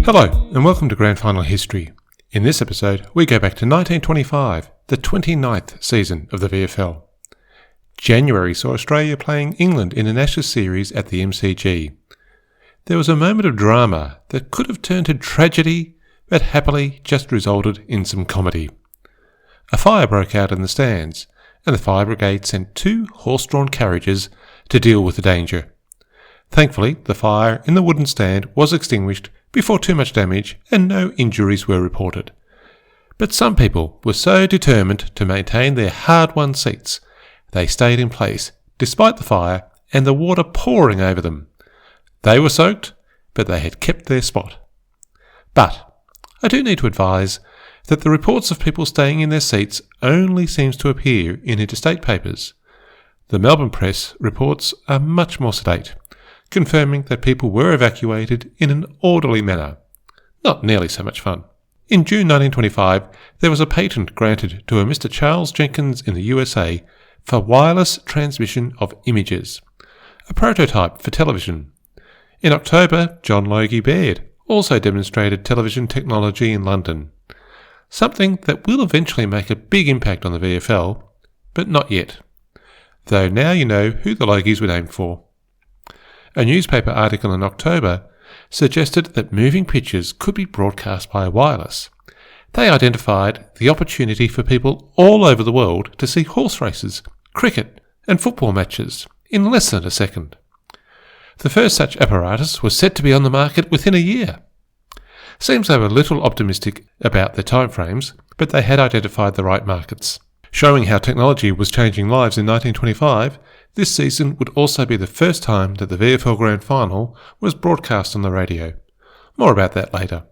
Hello and welcome to Grand Final History. In this episode we go back to 1925, the 29th season of the VFL. January saw Australia playing England in an Ashes series at the MCG. There was a moment of drama that could have turned to tragedy, but happily just resulted in some comedy. A fire broke out in the stands, and the fire brigade sent 2 horse-drawn carriages to deal with the danger. Thankfully, the fire in the wooden stand was extinguished before too much damage and no injuries were reported. But some people were so determined to maintain their hard-won seats, they stayed in place despite the fire and the water pouring over them. They were soaked, but they had kept their spot. But I do need to advise that the reports of people staying in their seats only seems to appear in interstate papers. The Melbourne press reports are much more sedate, confirming that people were evacuated in an orderly manner. Not nearly so much fun. In June 1925, there was a patent granted to a Mr. Charles Jenkins in the USA for wireless transmission of images, a prototype for television. In October, John Logie Baird also demonstrated television technology in London, something that will eventually make a big impact on the VFL, but not yet. Though now you know who the Logies were named for. A newspaper article in October suggested that moving pictures could be broadcast by wireless. They identified the opportunity for people all over the world to see horse races, cricket and football matches in less than a second. The first such apparatus was set to be on the market within a year. Seems they were a little optimistic about their timeframes, but they had identified the right markets. Showing how technology was changing lives in 1925, this season would also be the first time that the VFL Grand Final was broadcast on the radio. More about that later.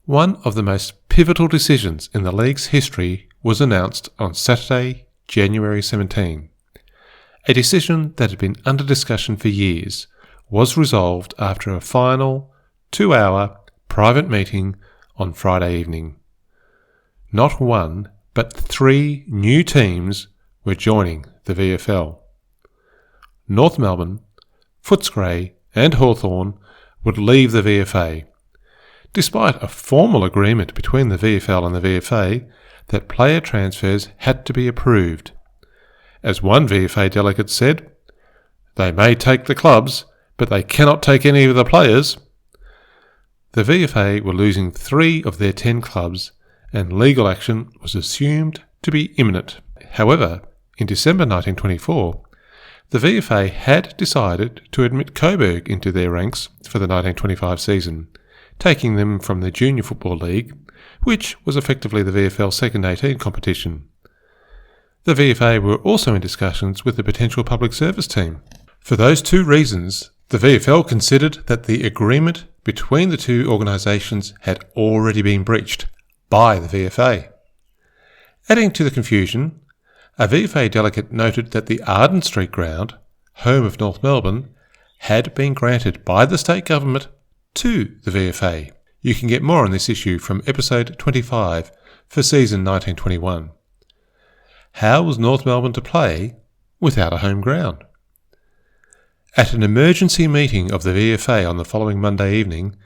One of the most pivotal decisions in the league's history was announced on Saturday, January 17. A decision that had been under discussion for years was resolved after a final 2-hour private meeting on Friday evening. Not one, but 3 new teams were joining the VFL. North Melbourne, Footscray and Hawthorn would leave the VFA, despite a formal agreement between the VFL and the VFA that player transfers had to be approved. As one VFA delegate said, "They may take the clubs, but they cannot take any of the players." The VFA were losing 3 of their 10 clubs, and legal action was assumed to be imminent. However, in December 1924, the VFA had decided to admit Coburg into their ranks for the 1925 season, taking them from the Junior Football League, which was effectively the VFL Second 18 competition. The VFA were also in discussions with the potential public service team. For those 2 reasons, the VFL considered that the agreement between the 2 organisations had already been breached by the VFA. Adding to the confusion, a VFA delegate noted that the Arden Street ground, home of North Melbourne, had been granted by the state government to the VFA. You can get more on this issue from episode 25 for season 1921. How was North Melbourne to play without a home ground? At an emergency meeting of the VFA on the following Monday evening,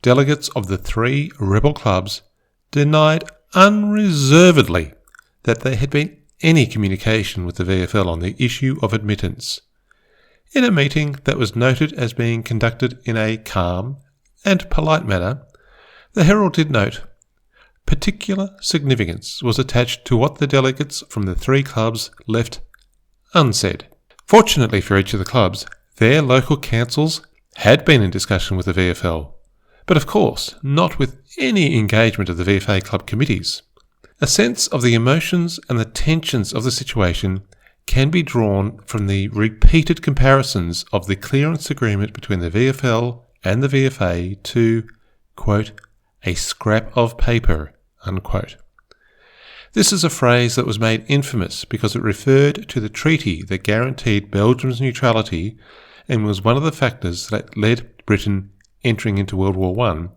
delegates of the 3 rebel clubs denied unreservedly that there had been any communication with the VFL on the issue of admittance. In a meeting that was noted as being conducted in a calm and polite manner, the Herald did note, particular significance was attached to what the delegates from the 3 clubs left unsaid. Fortunately for each of the clubs, their local councils had been in discussion with the VFL, but of course not with any engagement of the VFA club committees. A sense of the emotions and the tensions of the situation can be drawn from the repeated comparisons of the clearance agreement between the VFL and the VFA to, quote, a scrap of paper, unquote. This is a phrase that was made infamous because it referred to the treaty that guaranteed Belgium's neutrality and was one of the factors that led Britain entering into World War I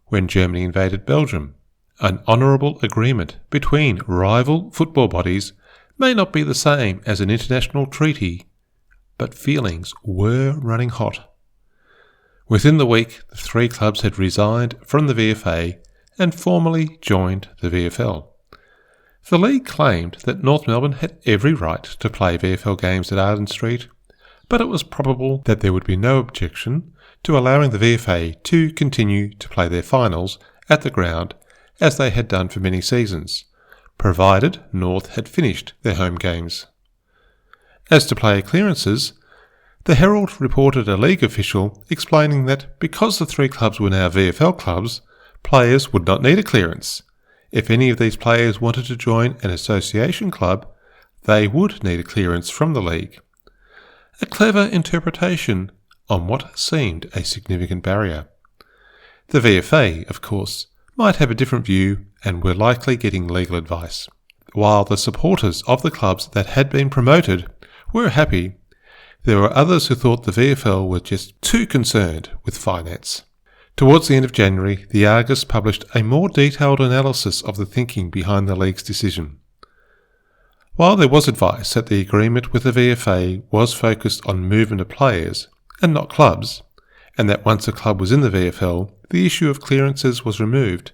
when Germany invaded Belgium. An honourable agreement between rival football bodies may not be the same as an international treaty, but feelings were running hot. Within the week, the three clubs had resigned from the VFA and formally joined the VFL. The league claimed that North Melbourne had every right to play VFL games at Arden Street, but it was probable that there would be no objection to allowing the VFA to continue to play their finals at the ground as they had done for many seasons, provided North had finished their home games. As to player clearances, the Herald reported a league official explaining that because the three clubs were now VFL clubs, players would not need a clearance. If any of these players wanted to join an association club, they would need a clearance from the league. A clever interpretation on what seemed a significant barrier. The VFA, of course, might have a different view and were likely getting legal advice, while the supporters of the clubs that had been promoted were happy. There were others who thought the VFL were just too concerned with finance. Towards the end of January, the Argus published a more detailed analysis of the thinking behind the league's decision. While there was advice that the agreement with the VFA was focused on movement of players and not clubs, and that once a club was in the VFL, the issue of clearances was removed,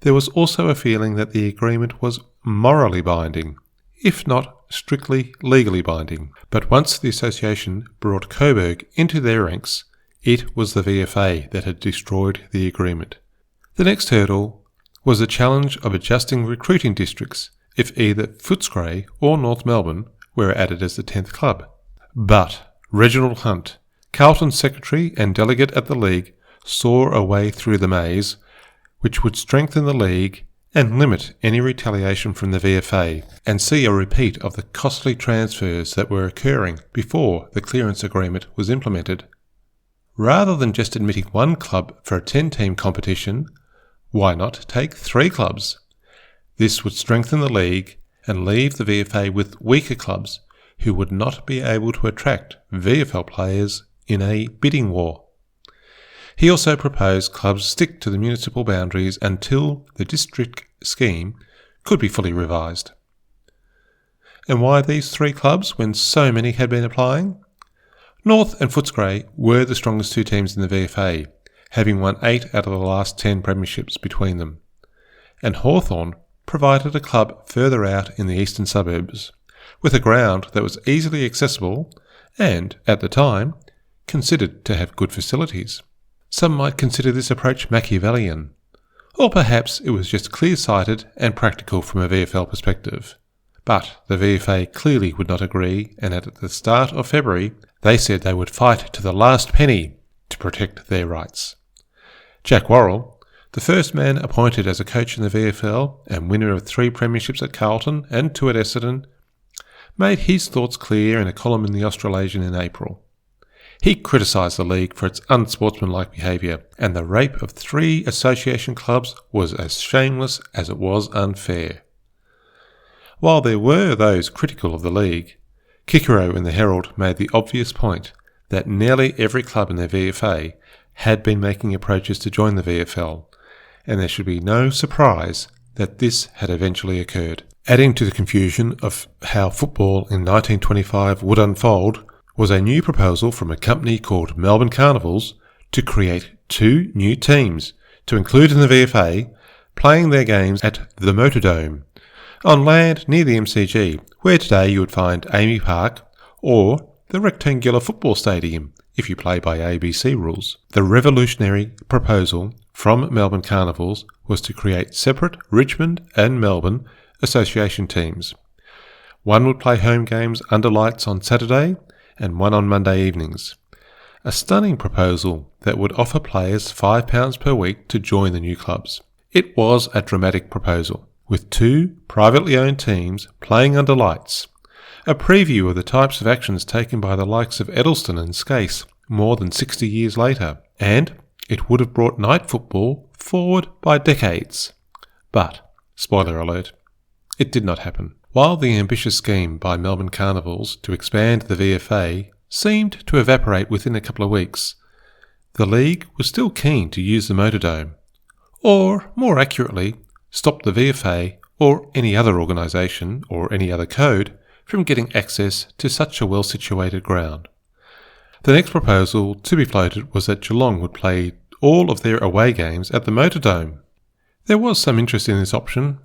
there was also a feeling that the agreement was morally binding, if not strictly legally binding. But once the association brought Coburg into their ranks, it was the VFA that had destroyed the agreement. The next hurdle was the challenge of adjusting recruiting districts if either Footscray or North Melbourne were added as the 10th club. But Reginald Hunt, Carlton's secretary and delegate at the league, saw a way through the maze which would strengthen the league and limit any retaliation from the VFA, and see a repeat of the costly transfers that were occurring before the clearance agreement was implemented. Rather than just admitting one club for a 10-team competition, why not take 3 clubs? This would strengthen the league and leave the VFA with weaker clubs who would not be able to attract VFL players in a bidding war. He also proposed clubs stick to the municipal boundaries until the district scheme could be fully revised. And why these 3 clubs when so many had been applying? North and Footscray were the strongest 2 teams in the VFA, having won 8 out of the last 10 premierships between them. And Hawthorn provided a club further out in the eastern suburbs, with a ground that was easily accessible and, at the time, considered to have good facilities. Some might consider this approach Machiavellian, or perhaps it was just clear-sighted and practical from a VFL perspective. But the VFA clearly would not agree, and at the start of February, they said they would fight to the last penny to protect their rights. Jack Worrell, the first man appointed as a coach in the VFL and winner of 3 premierships at Carlton and 2 at Essendon, made his thoughts clear in a column in the Australasian in April. He criticised the league for its unsportsmanlike behaviour, and the rape of 3 association clubs was as shameless as it was unfair. While there were those critical of the league, Kikero in the Herald made the obvious point that nearly every club in the VFA had been making approaches to join the VFL, and there should be no surprise that this had eventually occurred. Adding to the confusion of how football in 1925 would unfold was a new proposal from a company called Melbourne Carnivals to create 2 new teams to include in the VFA, playing their games at the Motordome, on land near the MCG, where today you would find Amy Park, or the rectangular football stadium, if you play by ABC rules. The revolutionary proposal from Melbourne Carnivals was to create separate Richmond and Melbourne association teams. One would play home games under lights on Saturday and one on Monday evenings. A stunning proposal that would offer players £5 per week to join the new clubs. It was a dramatic proposal, with 2 privately owned teams playing under lights, a preview of the types of actions taken by the likes of Eddleston and Skase more than 60 years later, and it would have brought night football forward by decades. But, spoiler alert, it did not happen. While the ambitious scheme by Melbourne Carnivals to expand the VFA seemed to evaporate within a couple of weeks, the league was still keen to use the Motordome, or, more accurately, stop the VFA or any other organisation or any other code from getting access to such a well-situated ground. The next proposal to be floated was that Geelong would play all of their away games at the Motordome. There was some interest in this option,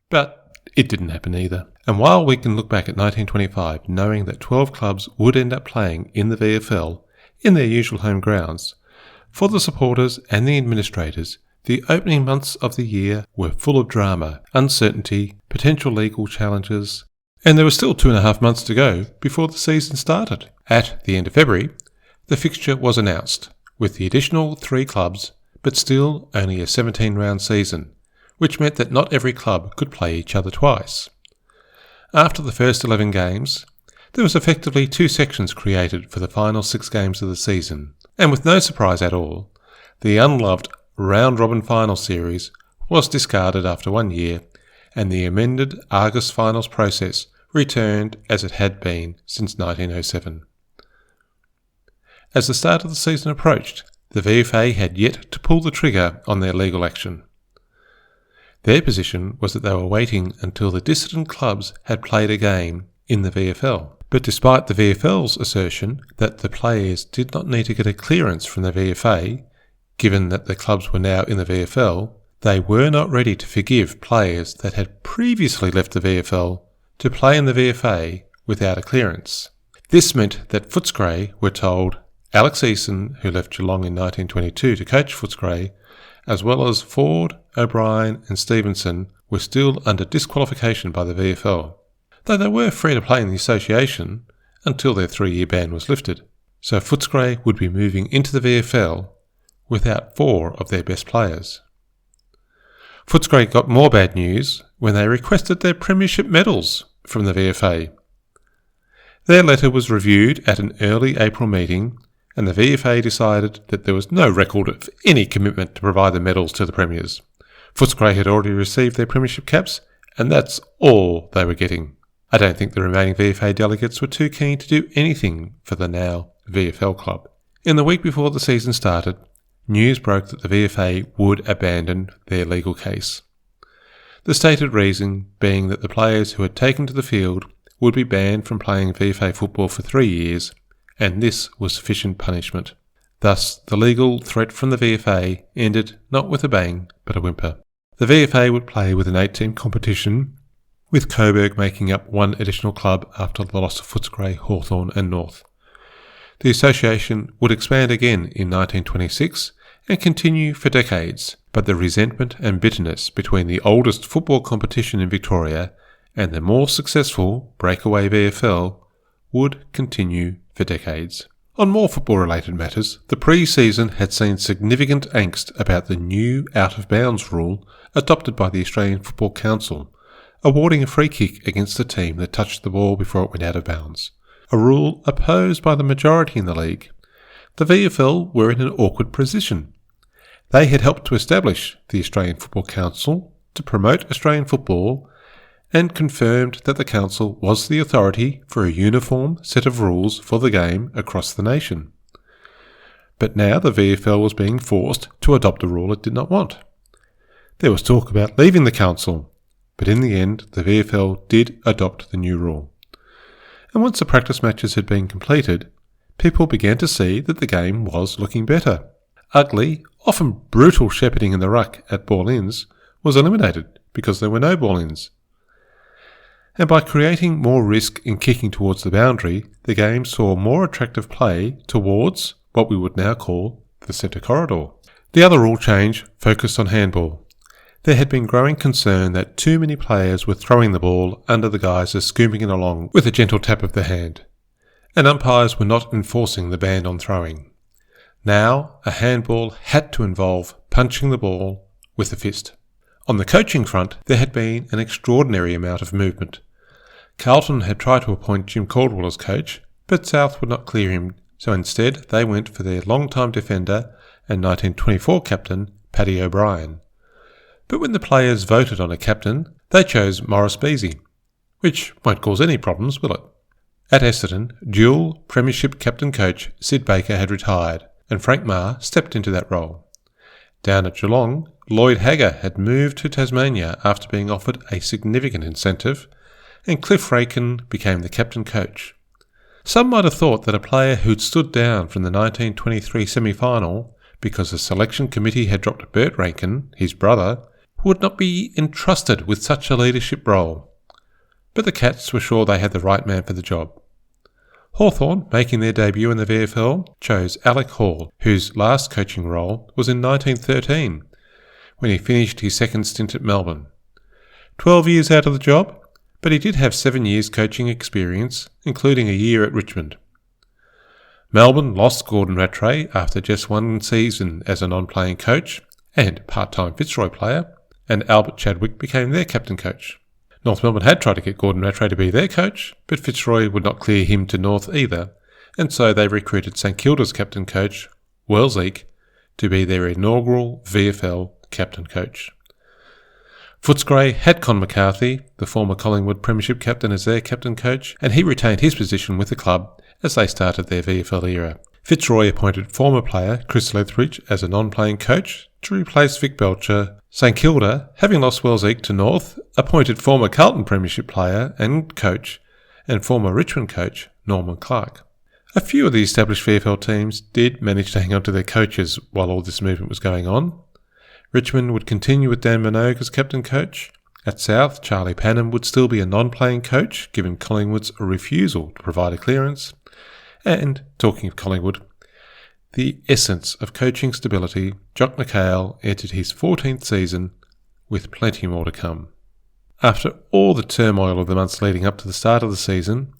but it didn't happen either. And while we can look back at 1925 knowing that 12 clubs would end up playing in the VFL in their usual home grounds, for the supporters and the administrators, the opening months of the year were full of drama, uncertainty, potential legal challenges, and there were still 2.5 months to go before the season started. At the end of February, the fixture was announced, with the additional 3 clubs, but still only a 17-round season, which meant that not every club could play each other twice. After the first 11 games, there was effectively 2 sections created for the final 6 games of the season, and with no surprise at all, the unloved round-robin final series was discarded after 1 year, and the amended Argus finals process returned as it had been since 1907. As the start of the season approached, the VFA had yet to pull the trigger on their legal action. Their position was that they were waiting until the dissident clubs had played a game in the VFL. But despite the VFL's assertion that the players did not need to get a clearance from the VFA, given that the clubs were now in the VFL, they were not ready to forgive players that had previously left the VFL to play in the VFA without a clearance. This meant that Footscray were told Alex Eason, who left Geelong in 1922 to coach Footscray, as well as Ford, O'Brien and Stevenson, were still under disqualification by the VFL, though they were free to play in the association until their 3-year ban was lifted. So Footscray would be moving into the VFL without 4 of their best players. Footscray got more bad news when they requested their premiership medals from the VFA. Their letter was reviewed at an early April meeting, and the VFA decided that there was no record of any commitment to provide the medals to the premiers. Footscray had already received their premiership caps, and that's all they were getting. I don't think the remaining VFA delegates were too keen to do anything for the now VFL club. In the week before the season started, news broke that the VFA would abandon their legal case. The stated reason being that the players who had taken to the field would be banned from playing VFA football for 3 years, and this was sufficient punishment. Thus, the legal threat from the VFA ended not with a bang, but a whimper. The VFA would play with an 8-team competition, with Coburg making up 1 additional club after the loss of Footscray, Hawthorn and North. The association would expand again in 1926 and continue for decades, but the resentment and bitterness between the oldest football competition in Victoria and the more successful breakaway VFL would continue for decades. On more football-related matters, the pre-season had seen significant angst about the new out-of-bounds rule adopted by the Australian Football Council, awarding a free kick against the team that touched the ball before it went out of bounds, a rule opposed by the majority in the league. The VFL were in an awkward position. They had helped to establish the Australian Football Council to promote Australian football and confirmed that the council was the authority for a uniform set of rules for the game across the nation. But now the VFL was being forced to adopt a rule it did not want. There was talk about leaving the council, but in the end the VFL did adopt the new rule. And once the practice matches had been completed, people began to see that the game was looking better. Ugly, often brutal shepherding in the ruck at ball-ins was eliminated because there were no ball-ins. And by creating more risk in kicking towards the boundary, the game saw more attractive play towards what we would now call the centre corridor. The other rule change focused on handball. There had been growing concern that too many players were throwing the ball under the guise of scooping it along with a gentle tap of the hand, and umpires were not enforcing the ban on throwing. Now, a handball had to involve punching the ball with the fist. On the coaching front, there had been an extraordinary amount of movement. Carlton had tried to appoint Jim Caldwell as coach, but South would not clear him, so instead they went for their long-time defender and 1924 captain, Paddy O'Brien. But when the players voted on a captain, they chose Maurice Beasy, which won't cause any problems, will it? At Essendon, dual premiership captain-coach Sid Baker had retired, and Frank Marr stepped into that role. Down at Geelong, Lloyd Hagger had moved to Tasmania after being offered a significant incentive, and Cliff Raken became the captain coach. Some might have thought that a player who'd stood down from the 1923 semi-final because the selection committee had dropped Bert Rankin, his brother, would not be entrusted with such a leadership role. But the Cats were sure they had the right man for the job. Hawthorn, making their debut in the VFL, chose Alec Hall, whose last coaching role was in 1913, when he finished his second stint at Melbourne. 12 years out of the job, but he did have 7 years coaching experience, including a year at Richmond. Melbourne lost Gordon Rattray after just one season as a non-playing coach and part-time Fitzroy player, and Albert Chadwick became their captain coach. North Melbourne had tried to get Gordon Rattray to be their coach, but Fitzroy would not clear him to North either, and so they recruited St Kilda's captain coach, Wellesley, to be their inaugural VFL captain coach. Footscray had Con McCarthy, the former Collingwood Premiership captain, as their captain coach, and he retained his position with the club as they started their VFL era. Fitzroy appointed former player Chris Lethbridge as a non-playing coach to replace Vic Belcher. St Kilda, having lost Wellesley to North, appointed former Carlton Premiership player and coach and former Richmond coach Norman Clark. A few of the established VFL teams did manage to hang on to their coaches while all this movement was going on. Richmond would continue with Dan Minogue as captain coach. At South, Charlie Panham would still be a non-playing coach, given Collingwood's refusal to provide a clearance. And, talking of Collingwood, the essence of coaching stability, Jock McHale entered his 14th season with plenty more to come. After all the turmoil of the months leading up to the start of the season,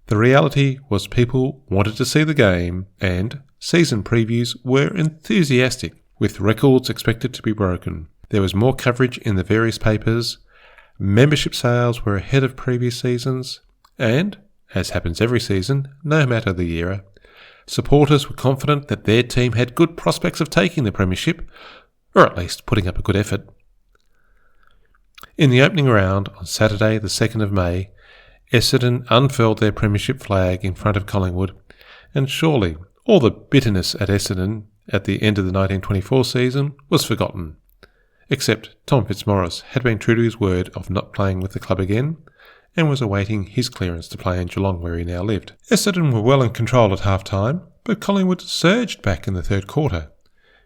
the reality was people wanted to see the game and season previews were enthusiastic, with records expected to be broken. There was more coverage in the various papers, membership sales were ahead of previous seasons, and, as happens every season, no matter the era, supporters were confident that their team had good prospects of taking the premiership, or at least putting up a good effort. In the opening round on Saturday the 2nd of May, Essendon unfurled their premiership flag in front of Collingwood, and surely all the bitterness at Essendon at the end of the 1924 season was forgotten, except Tom Fitzmaurice had been true to his word of not playing with the club again, and was awaiting his clearance to play in Geelong where he now lived. Essendon were well in control at half-time, but Collingwood surged back in the third quarter,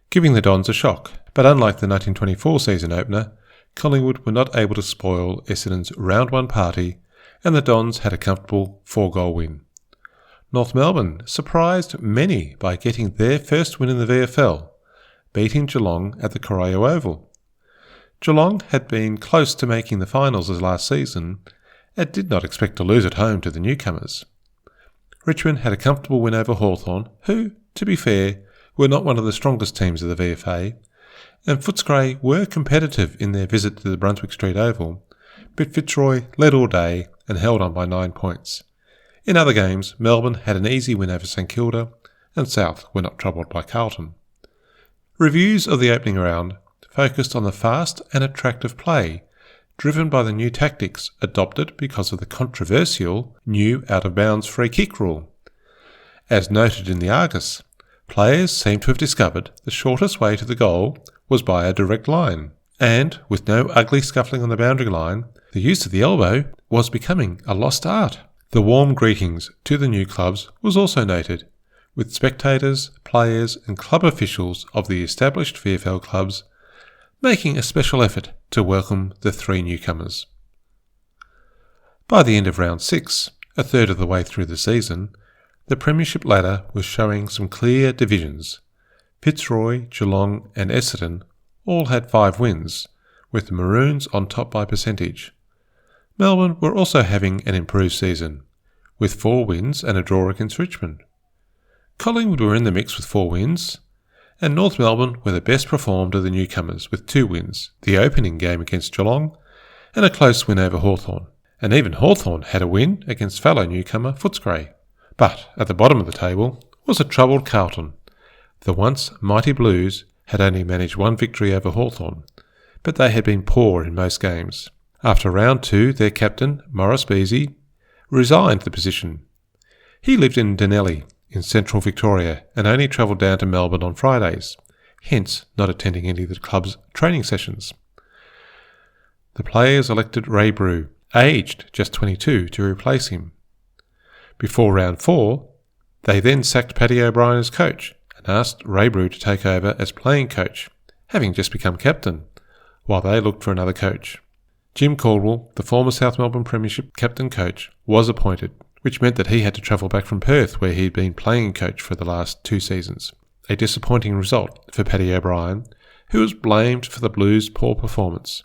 giving the Dons a shock. But unlike the 1924 season opener, Collingwood were not able to spoil Essendon's round one party, and the Dons had a comfortable 4-goal win. North Melbourne surprised many by getting their first win in the VFL, beating Geelong at the Corio Oval. Geelong had been close to making the finals as last season, and did not expect to lose at home to the newcomers. Richmond had a comfortable win over Hawthorn, who, to be fair, were not one of the strongest teams of the VFA, and Footscray were competitive in their visit to the Brunswick Street Oval, but Fitzroy led all day and held on by 9 points. In other games, Melbourne had an easy win over St Kilda, and South were not troubled by Carlton. Reviews of the opening round focused on the fast and attractive play, driven by the new tactics adopted because of the controversial new out-of-bounds free kick rule. As noted in the Argus, players seemed to have discovered the shortest way to the goal was by a direct line, and with no ugly scuffling on the boundary line, the use of the elbow was becoming a lost art. The warm greetings to the new clubs was also noted, with spectators, players and club officials of the established VFL clubs making a special effort to welcome the 3 newcomers. By the end of round 6, a third of the way through the season, the premiership ladder was showing some clear divisions. Fitzroy, Geelong and Essendon all had 5 wins, with the Maroons on top by percentage. Melbourne were also having an improved season, with 4 wins and a draw against Richmond. Collingwood were in the mix with 4 wins, and North Melbourne were the best performed of the newcomers with 2 wins, the opening game against Geelong, and a close win over Hawthorn. And even Hawthorn had a win against fellow newcomer Footscray. But at the bottom of the table was a troubled Carlton. The once mighty Blues had only managed 1 victory over Hawthorn, but they had been poor in most games. After round 2, their captain, Maurice Beasy, resigned the position. He lived in Denelli, in central Victoria, and only travelled down to Melbourne on Fridays, hence not attending any of the club's training sessions. The players elected Ray Brew, aged just 22, to replace him. Before round 4, they then sacked Paddy O'Brien as coach and asked Raybrew to take over as playing coach, having just become captain, while they looked for another coach. Jim Caldwell, the former South Melbourne Premiership captain coach, was appointed, which meant that he had to travel back from Perth where he had been playing coach for the last 2 seasons. A disappointing result for Paddy O'Brien, who was blamed for the Blues' poor performance.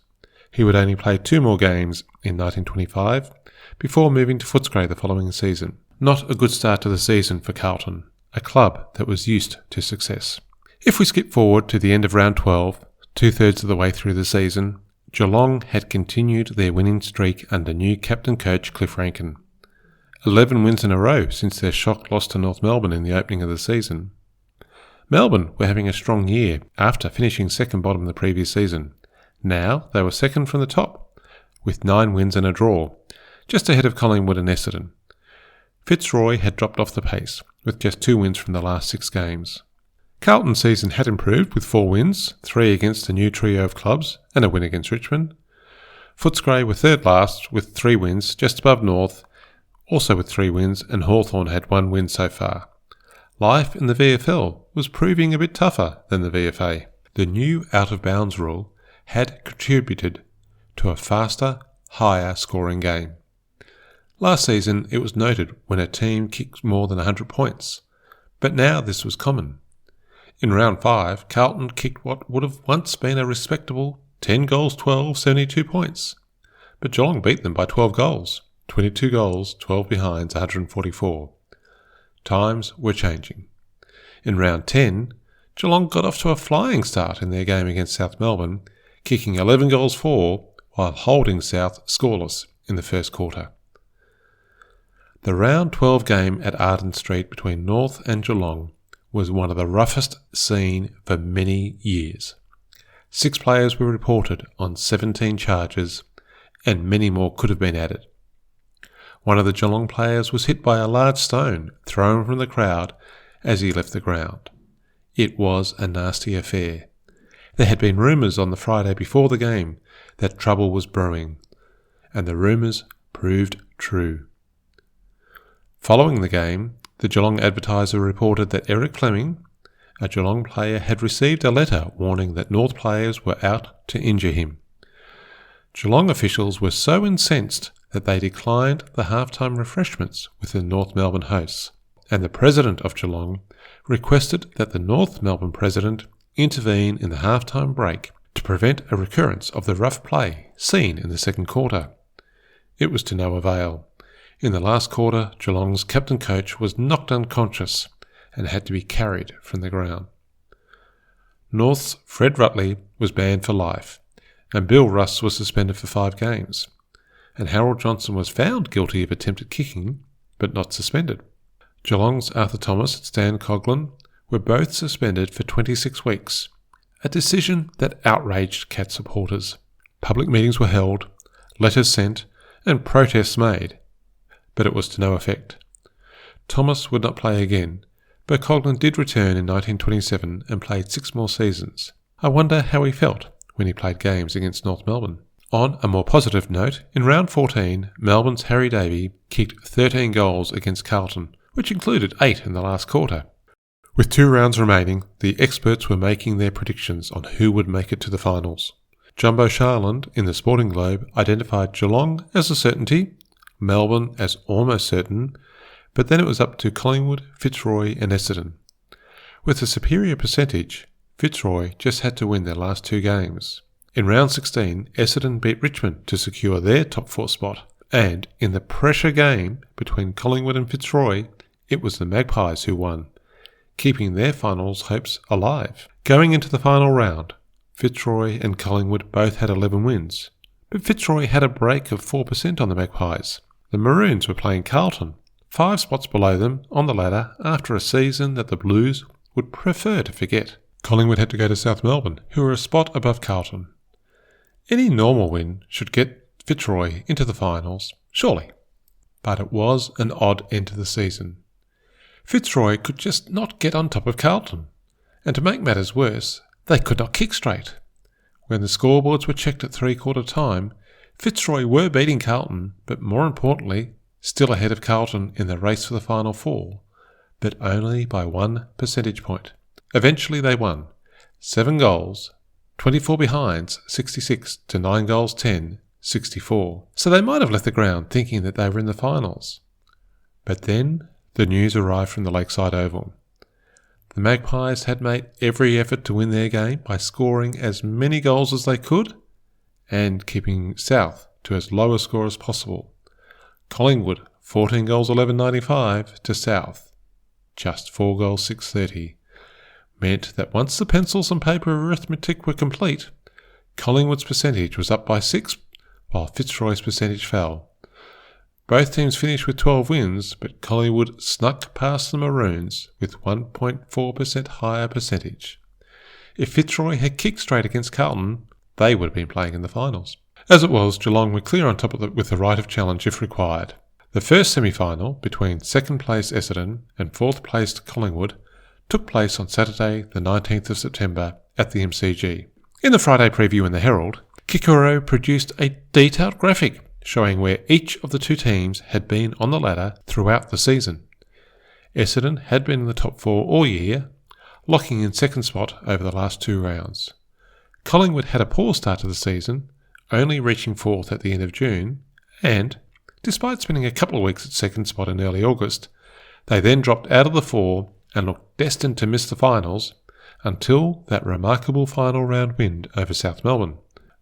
He would only play 2 more games in 1925 before moving to Footscray the following season. Not a good start to the season for Carlton, a club that was used to success. If we skip forward to the end of round 12, 2/3 of the way through the season, Geelong had continued their winning streak under new captain coach Cliff Rankin. 11 wins in a row since their shock loss to North Melbourne in the opening of the season. Melbourne were having a strong year after finishing second bottom the previous season. Now they were second from the top, with 9 wins and a draw, just ahead of Collingwood and Essendon. Fitzroy had dropped off the pace, with just 2 wins from the last 6 games. Carlton's season had improved with 4 wins, 3 against a new trio of clubs and a win against Richmond. Footscray were third last with 3 wins, just above North, also with 3 wins, and Hawthorn had 1 win so far. Life in the VFL was proving a bit tougher than the VFA. The new out-of-bounds rule had contributed to a faster, higher scoring game. Last season it was noted when a team kicked more than 100 points, but now this was common. In round 5, Carlton kicked what would have once been a respectable 10 goals 12, 72 points, but Geelong beat them by 12 goals, 22 goals, 12 behinds, 144. Times were changing. In round 10, Geelong got off to a flying start in their game against South Melbourne, kicking 11 goals for, while holding South scoreless in the first quarter. The round 12 game at Arden Street between North and Geelong was one of the roughest seen for many years. 6 players were reported on 17 charges, and many more could have been added. One of the Geelong players was hit by a large stone thrown from the crowd as he left the ground. It was a nasty affair. There had been rumours on the Friday before the game that trouble was brewing, and the rumours proved true. Following the game, the Geelong Advertiser reported that Eric Fleming, a Geelong player, had received a letter warning that North players were out to injure him. Geelong officials were so incensed that they declined the halftime refreshments with the North Melbourne hosts, and the president of Geelong requested that the North Melbourne president intervene in the halftime break to prevent a recurrence of the rough play seen in the second quarter. It was to no avail. In the last quarter, Geelong's captain coach was knocked unconscious and had to be carried from the ground. North's Fred Rutley was banned for life, and Bill Russ was suspended for 5 games, and Harold Johnson was found guilty of attempted kicking, but not suspended. Geelong's Arthur Thomas and Stan Coghlan were both suspended for 26 weeks, a decision that outraged Cat supporters. Public meetings were held, letters sent, and protests made, but it was to no effect. Thomas would not play again, but Coghlan did return in 1927 and played 6 more seasons. I wonder how he felt when he played games against North Melbourne. On a more positive note, in round 14, Melbourne's Harry Davey kicked 13 goals against Carlton, which included 8 in the last quarter. With 2 rounds remaining, the experts were making their predictions on who would make it to the finals. Jumbo Sharland in the Sporting Globe identified Geelong as a certainty, Melbourne as almost certain, but then it was up to Collingwood, Fitzroy and Essendon. With a superior percentage, Fitzroy just had to win their last 2 games. In round 16, Essendon beat Richmond to secure their top 4 spot, and in the pressure game between Collingwood and Fitzroy, it was the Magpies who won, keeping their finals hopes alive. Going into the final round, Fitzroy and Collingwood both had 11 wins, but Fitzroy had a break of 4% on the Magpies. The Maroons were playing Carlton, 5 spots below them on the ladder after a season that the Blues would prefer to forget. Collingwood had to go to South Melbourne, who were a spot above Carlton. Any normal win should get Fitzroy into the finals, surely. But it was an odd end to the season. Fitzroy could just not get on top of Carlton, and to make matters worse, they could not kick straight. When the scoreboards were checked at 3/4 time, Fitzroy were beating Carlton, but more importantly, still ahead of Carlton in the race for the final four, but only by 1 percentage point. Eventually they won, 7 goals, 24 behinds, 66 to 9 goals 10, 64. So they might have left the ground thinking that they were in the finals. But then the news arrived from the Lakeside Oval. The Magpies had made every effort to win their game by scoring as many goals as they could and keeping South to as low a score as possible. Collingwood 14 goals 11.95 to South, just 4 goals 6.30, meant that once the pencils and paper arithmetic were complete, Collingwood's percentage was up by 6, while Fitzroy's percentage fell. Both teams finished with 12 wins, but Collingwood snuck past the Maroons with 1.4% higher percentage. If Fitzroy had kicked straight against Carlton, they would have been playing in the finals. As it was, Geelong were clear on top of it with the right of challenge if required. The first semi-final between second-placed Essendon and fourth-placed Collingwood took place on Saturday the 19th of September at the MCG. In the Friday preview in the Herald, Kikero produced a detailed graphic showing where each of the two teams had been on the ladder throughout the season. Essendon had been in the top 4 all year, locking in second spot over the last 2 rounds. Collingwood had a poor start to the season, only reaching 4th at the end of June, and, despite spending a couple of weeks at second spot in early August, they then dropped out of the 4 and looked destined to miss the finals until that remarkable final round win over South Melbourne.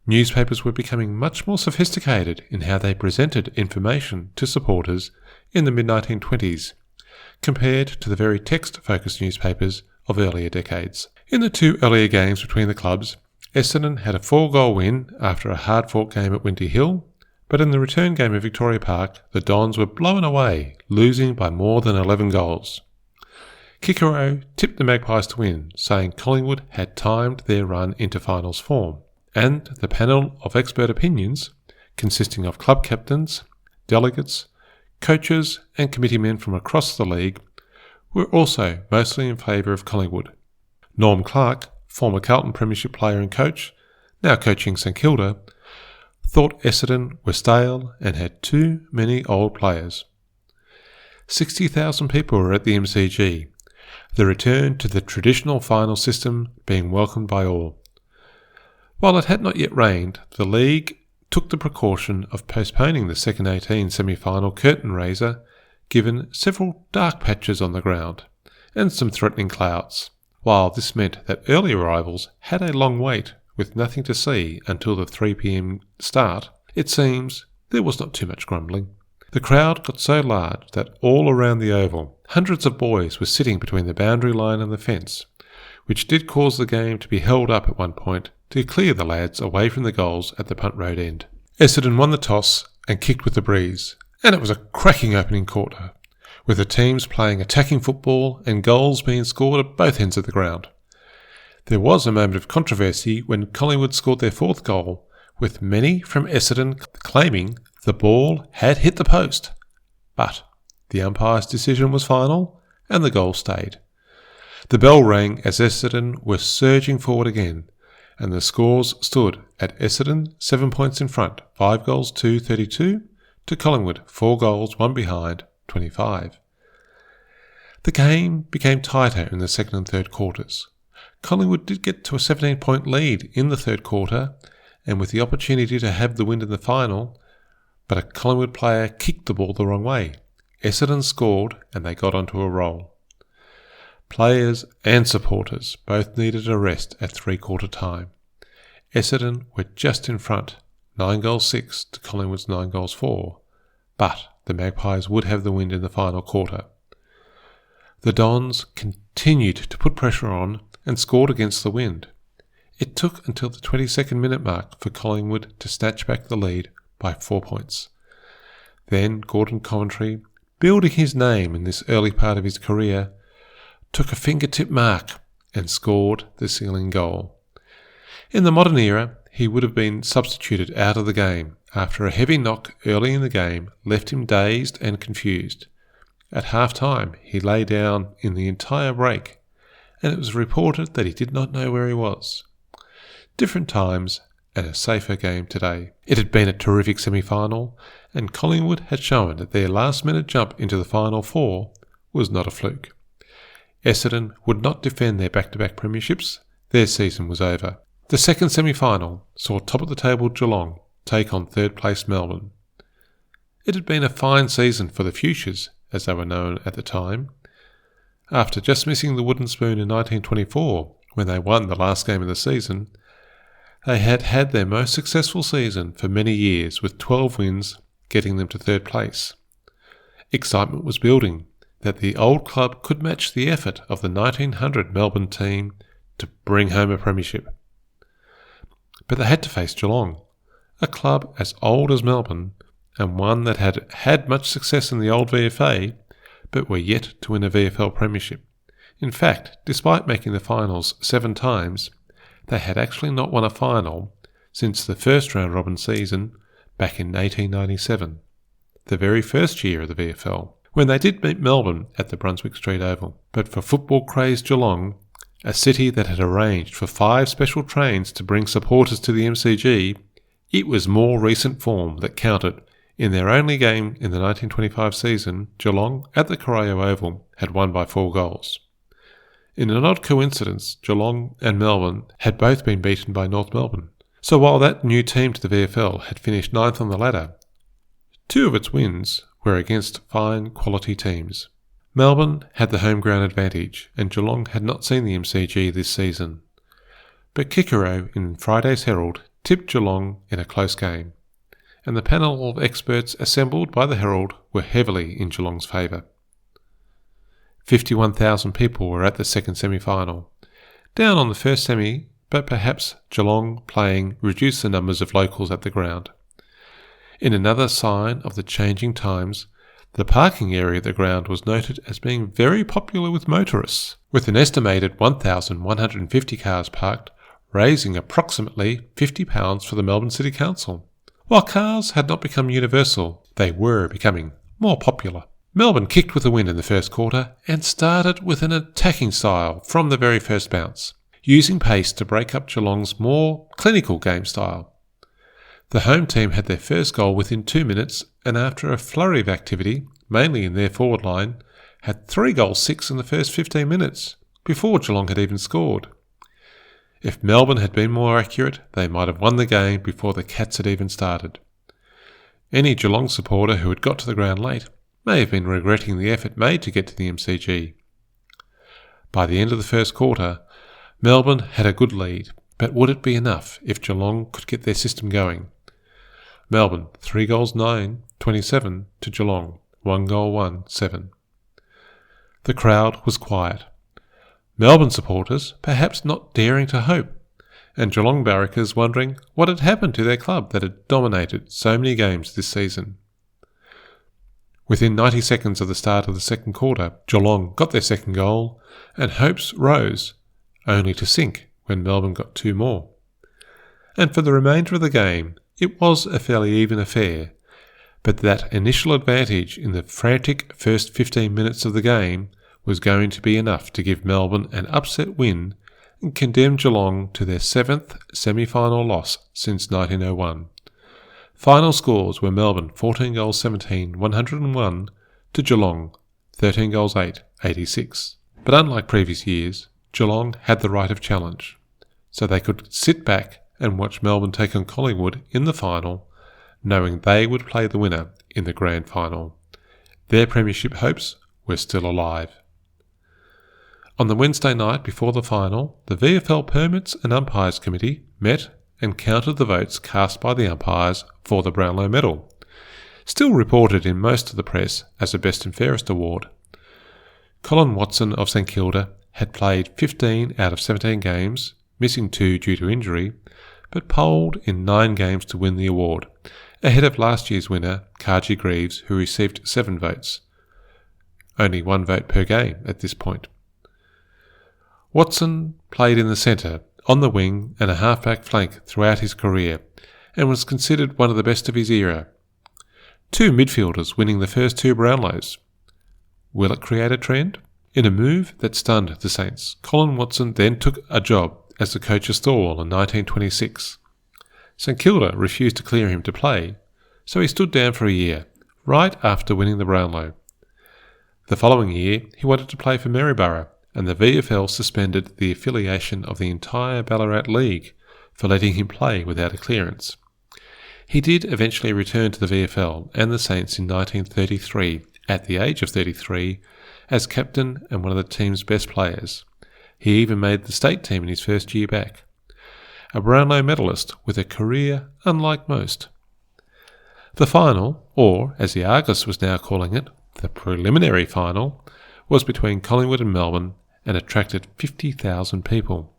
Newspapers were becoming much more sophisticated in how they presented information to supporters in the mid-1920s, compared to the very text-focused newspapers of earlier decades. In the 2 earlier games between the clubs, Essendon had a 4-goal win after a hard-fought game at Windy Hill, but in the return game at Victoria Park, the Dons were blown away, losing by more than 11 goals. Kikero tipped the Magpies to win, saying Collingwood had timed their run into finals form. And the panel of expert opinions, consisting of club captains, delegates, coaches and committee men from across the league, were also mostly in favour of Collingwood. Norm Clark, former Carlton Premiership player and coach, now coaching St Kilda, thought Essendon were stale and had too many old players. 60,000 people were at the MCG, the return to the traditional final system being welcomed by all. While it had not yet rained, the league took the precaution of postponing the second 18 semi-final curtain raiser, given several dark patches on the ground and some threatening clouds. While this meant that early arrivals had a long wait with nothing to see until the 3 p.m. start, it seems there was not too much grumbling. The crowd got so large that all around the oval, hundreds of boys were sitting between the boundary line and the fence, which did cause the game to be held up at one point to clear the lads away from the goals at the punt road end. Essendon won the toss and kicked with the breeze, and it was a cracking opening quarter, with the teams playing attacking football and goals being scored at both ends of the ground. There was a moment of controversy when Collingwood scored their 4th goal, with many from Essendon claiming the ball had hit the post, but the umpire's decision was final and the goal stayed. The bell rang as Essendon were surging forward again, and the scores stood at Essendon 7 points in front, 5 goals 2.32, to Collingwood 4 goals 1 behind, 25. The game became tighter in the second and third quarters. Collingwood did get to a 17-point lead in the third quarter, and with the opportunity to have the win in the final, but a Collingwood player kicked the ball the wrong way. Essendon scored and they got onto a roll. Players and supporters both needed a rest at 3-quarter time. Essendon were just in front, 9 goals 6 to Collingwood's 9 goals 4, but the Magpies would have the win in the final quarter. The Dons continued to put pressure on and scored against the wind. It took until the 22nd minute mark for Collingwood to snatch back the lead by 4 points. Then Gordon Coventry, building his name in this early part of his career, took a fingertip mark and scored the sealing goal. In the modern era, he would have been substituted out of the game after a heavy knock early in the game left him dazed and confused. At half-time, he lay down in the entire break, and it was reported that he did not know where he was. Different times, and a safer game today. It had been a terrific semi-final, and Collingwood had shown that their last-minute jump into the Final Four was not a fluke. Essendon would not defend their back-to-back premierships. Their season was over. The second semi-final saw top-of-the-table Geelong take on third-place Melbourne. It had been a fine season for the Fuchsias, as they were known at the time. After just missing the wooden spoon in 1924, when they won the last game of the season, they had had their most successful season for many years, with 12 wins getting them to third place. Excitement was building that the old club could match the effort of the 1900 Melbourne team to bring home a premiership. But they had to face Geelong, a club as old as Melbourne and one that had had much success in the old VFA but were yet to win a VFL premiership. In fact, despite making the finals 7 times, they had actually not won a final since the first round robin season back in 1897, the very first year of the VFL, when they did beat Melbourne at the Brunswick Street Oval. But for football-crazed Geelong, a city that had arranged for 5 special trains to bring supporters to the MCG, it was more recent form that counted. In their only game in the 1925 season, Geelong at the Corio Oval had won by 4 goals. In an odd coincidence, Geelong and Melbourne had both been beaten by North Melbourne. So while that new team to the VFL had finished 9th on the ladder, 2 of its wins were against fine quality teams. Melbourne had the home ground advantage, and Geelong had not seen the MCG this season. But Kikero in Friday's Herald tipped Geelong in a close game, and the panel of experts assembled by the Herald were heavily in Geelong's favour. 51,000 people were at the second semi-final, down on the first semi, but perhaps Geelong playing reduced the numbers of locals at the ground. In another sign of the changing times, the parking area at the ground was noted as being very popular with motorists, with an estimated 1,150 cars parked, raising approximately £50 for the Melbourne City Council. While cars had not become universal, they were becoming more popular. Melbourne kicked with a win in the first quarter and started with an attacking style from the very first bounce, using pace to break up Geelong's more clinical game style. The home team had their first goal within 2 minutes, and after a flurry of activity, mainly in their forward line, had 3 goals 6 in the first 15 minutes, before Geelong had even scored. If Melbourne had been more accurate, they might have won the game before the Cats had even started. Any Geelong supporter who had got to the ground late may have been regretting the effort made to get to the MCG. By the end of the first quarter, Melbourne had a good lead, but would it be enough if Geelong could get their system going? Melbourne, 3 goals 9, 27 to Geelong, 1 goal 1, 7. The crowd was quiet. Melbourne supporters perhaps not daring to hope, and Geelong barrackers wondering what had happened to their club that had dominated so many games this season. Within 90 seconds of the start of the second quarter, Geelong got their second goal, and hopes rose, only to sink when Melbourne got 2 more. And for the remainder of the game, it was a fairly even affair, but that initial advantage in the frantic first 15 minutes of the game was going to be enough to give Melbourne an upset win and condemn Geelong to their 7th semi-final loss since 1901. Final scores were Melbourne 14 goals 17, 101 to Geelong 13 goals 8, 86. But unlike previous years, Geelong had the right of challenge, so they could sit back and watch Melbourne take on Collingwood in the final, knowing they would play the winner in the grand final. Their premiership hopes were still alive. On the Wednesday night before the final, the VFL Permits and Umpires Committee met and counted the votes cast by the umpires for the Brownlow Medal, still reported in most of the press as a Best and Fairest award. Colin Watson of St Kilda had played 15 out of 17 games, missing 2 due to injury, but polled in 9 games to win the award, ahead of last year's winner, Karji Greaves, who received 7 votes. Only 1 vote per game at this point. Watson played in the centre, on the wing and a half-back flank throughout his career, and was considered one of the best of his era. 2 midfielders winning the first 2 Brownlows. Will it create a trend? In a move that stunned the Saints, Colin Watson then took a job as the coach of Thorwald in 1926. St Kilda refused to clear him to play, so he stood down for a year, right after winning the Brownlow. The following year, he wanted to play for Maryborough, and the VFL suspended the affiliation of the entire Ballarat League for letting him play without a clearance. He did eventually return to the VFL and the Saints in 1933, at the age of 33, as captain and one of the team's best players. He even made the state team in his first year back. A Brownlow medalist with a career unlike most. The final, or as the Argus was now calling it, the preliminary final, was between Collingwood and Melbourne and attracted 50,000 people.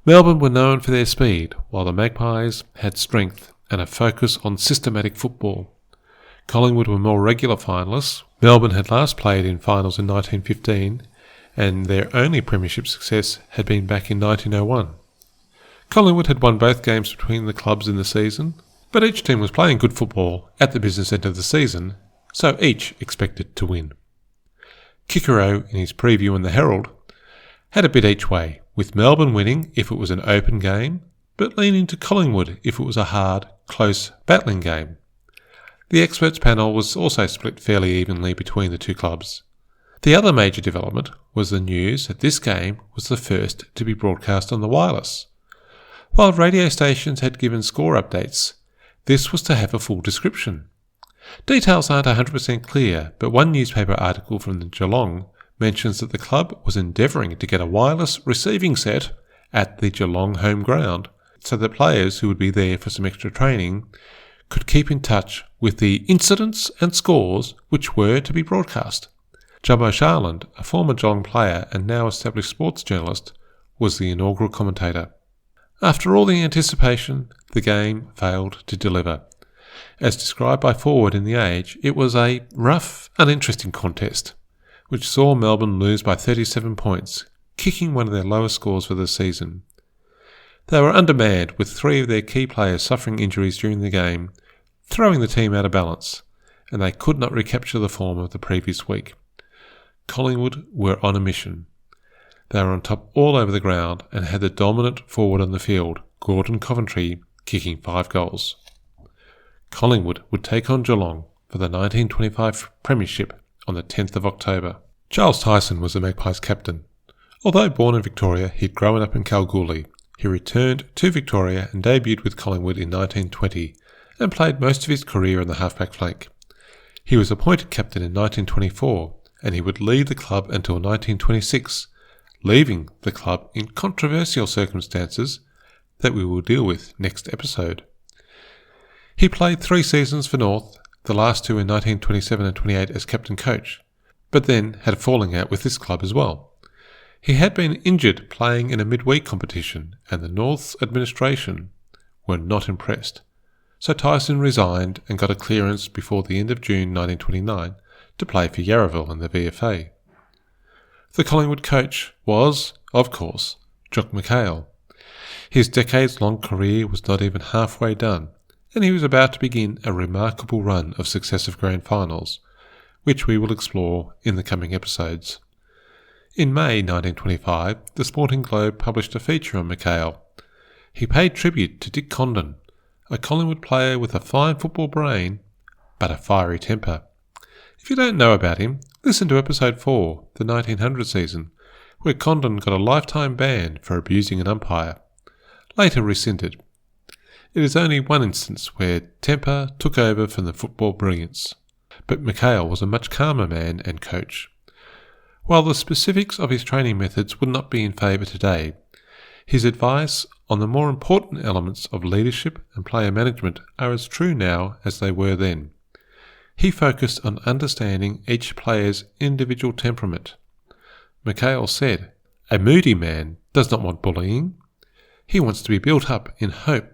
Melbourne were known for their speed, while the Magpies had strength and a focus on systematic football. Collingwood were more regular finalists. Melbourne had last played in finals in 1915, and their only premiership success had been back in 1901. Collingwood had won both games between the clubs in the season, but each team was playing good football at the business end of the season, so each expected to win. Kikero, in his preview in the Herald, had a bit each way, with Melbourne winning if it was an open game, but leaning to Collingwood if it was a hard, close, battling game. The experts panel was also split fairly evenly between the two clubs. The other major development was the news that this game was the first to be broadcast on the wireless. While radio stations had given score updates, this was to have a full description. Details aren't 100% clear, but one newspaper article from the Geelong mentions that the club was endeavouring to get a wireless receiving set at the Geelong home ground, so that players who would be there for some extra training could keep in touch with the incidents and scores which were to be broadcast. Jumbo Sharland, a former Geelong player and now established sports journalist, was the inaugural commentator. After all the anticipation, the game failed to deliver. As described by Forward in The Age, it was a rough, uninteresting contest, which saw Melbourne lose by 37 points, kicking one of their lowest scores for the season. They were undermanned, with 3 of their key players suffering injuries during the game, throwing the team out of balance, and they could not recapture the form of the previous week. Collingwood were on a mission. They were on top all over the ground and had the dominant forward on the field, Gordon Coventry, kicking 5 goals. Collingwood would take on Geelong for the 1925 Premiership on the 10th of October. Charles Tyson was the Magpies captain. Although born in Victoria, he'd grown up in Kalgoorlie. He returned to Victoria and debuted with Collingwood in 1920 and played most of his career on the halfback flank. He was appointed captain in 1924 and he would lead the club until 1926, leaving the club in controversial circumstances that we will deal with next episode. He played 3 seasons for North, the last 2 in 1927 and 28 as captain-coach, but then had a falling out with this club as well. He had been injured playing in a midweek competition, and the North's administration were not impressed. So Tyson resigned and got a clearance before the end of June 1929 to play for Yarraville in the VFA. The Collingwood coach was, of course, Jock McHale. His decades-long career was not even halfway done, and he was about to begin a remarkable run of successive grand finals, which we will explore in the coming episodes. In May 1925, the Sporting Globe published a feature on McHale. He paid tribute to Dick Condon, a Collingwood player with a fine football brain, but a fiery temper. If you don't know about him, listen to episode 4, the 1900 season, where Condon got a lifetime ban for abusing an umpire, later rescinded. It is only one instance where temper took over from the football brilliance, but McHale was a much calmer man and coach. While the specifics of his training methods would not be in favour today, his advice on the more important elements of leadership and player management are as true now as they were then. He focused on understanding each player's individual temperament. McHale said, "A moody man does not want bullying. He wants to be built up in hope,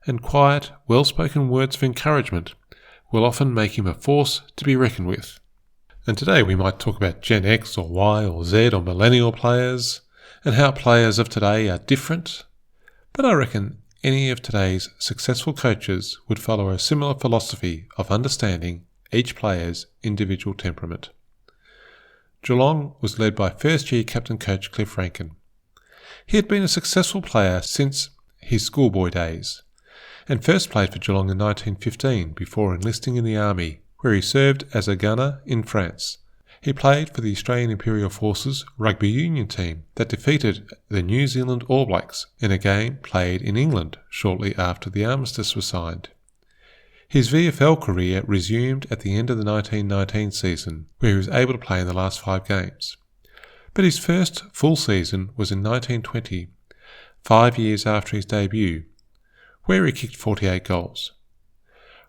and quiet, well-spoken words of encouragement will often make him a force to be reckoned with." And today we might talk about Gen X or Y or Z or millennial players and how players of today are different, but I reckon any of today's successful coaches would follow a similar philosophy of understanding each player's individual temperament. Geelong was led by first-year captain-coach Cliff Rankin. He had been a successful player since his schoolboy days. and first played for Geelong in 1915 before enlisting in the army, where he served as a gunner in France. He played for the Australian Imperial Forces rugby union team that defeated the New Zealand All Blacks in a game played in England shortly after the armistice was signed. His VFL career resumed at the end of the 1919 season, where he was able to play in the last 5 games. But his first full season was in 1920, 5 years after his debut, where he kicked 48 goals.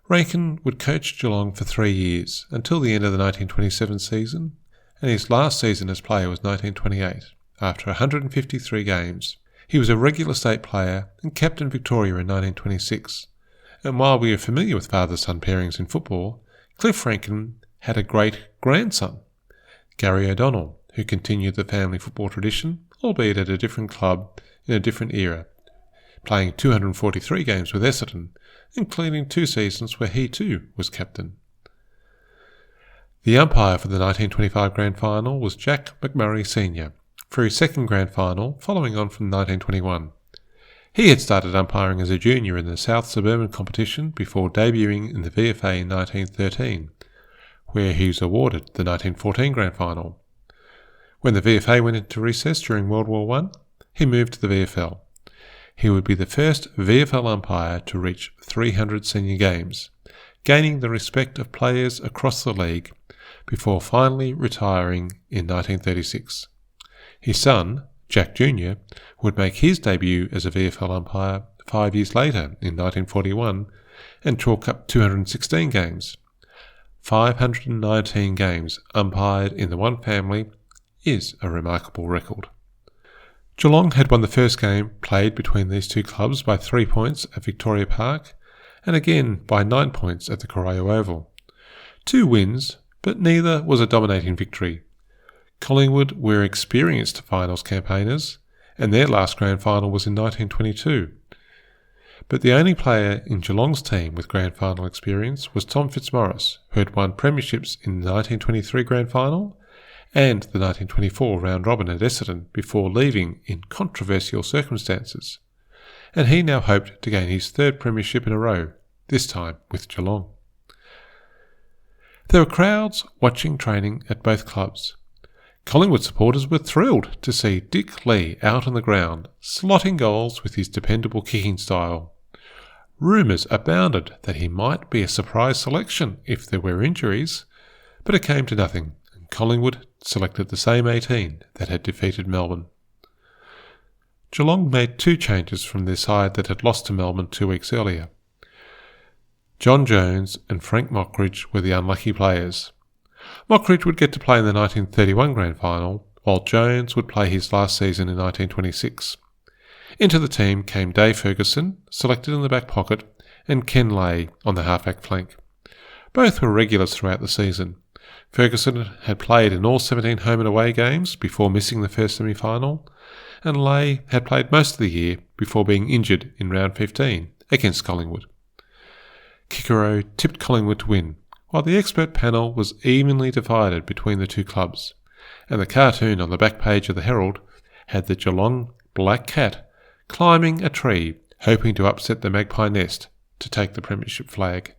Rankin would coach Geelong for 3 years, until the end of the 1927 season, and his last season as player was 1928, after 153 games. He was a regular state player and captained Victoria in 1926, and while we are familiar with father-son pairings in football, Cliff Rankin had a great-grandson, Gary O'Donnell, who continued the family football tradition, albeit at a different club in a different era, playing 243 games with Essendon, including 2 seasons where he too was captain. The umpire for the 1925 Grand Final was Jack McMurray Sr., for his second Grand Final following on from 1921. He had started umpiring as a junior in the South Suburban competition before debuting in the VFA in 1913, where he was awarded the 1914 Grand Final. When the VFA went into recess during World War I, he moved to the VFL. He would be the first VFL umpire to reach 300 senior games, gaining the respect of players across the league before finally retiring in 1936. His son, Jack Jr., would make his debut as a VFL umpire 5 years later in 1941 and chalk up 216 games. 519 games umpired in the one family is a remarkable record. Geelong had won the first game played between these two clubs by 3 points at Victoria Park and again by 9 points at the Corio Oval. 2 wins, but neither was a dominating victory. Collingwood were experienced finals campaigners, and their last grand final was in 1922. But the only player in Geelong's team with grand final experience was Tom Fitzmaurice, who had won premierships in the 1923 grand final and the 1924 round robin at Essendon before leaving in controversial circumstances, and he now hoped to gain his 3rd premiership in a row, this time with Geelong. There were crowds watching training at both clubs. Collingwood supporters were thrilled to see Dick Lee out on the ground, slotting goals with his dependable kicking style. Rumours abounded that he might be a surprise selection if there were injuries, but it came to nothing. Collingwood selected the same 18 that had defeated Melbourne. Geelong made 2 changes from their side that had lost to Melbourne 2 weeks earlier. John Jones and Frank Mockridge were the unlucky players. Mockridge would get to play in the 1931 Grand Final, while Jones would play his last season in 1926. Into the team came Dave Ferguson, selected in the back pocket, and Ken Lay on the halfback flank. Both were regulars throughout the season. Ferguson had played in all 17 home and away games before missing the first semi-final, and Lay had played most of the year before being injured in round 15 against Collingwood. Kikero tipped Collingwood to win, while the expert panel was evenly divided between the 2 clubs, and the cartoon on the back page of the Herald had the Geelong black cat climbing a tree, hoping to upset the magpie nest to take the premiership flag.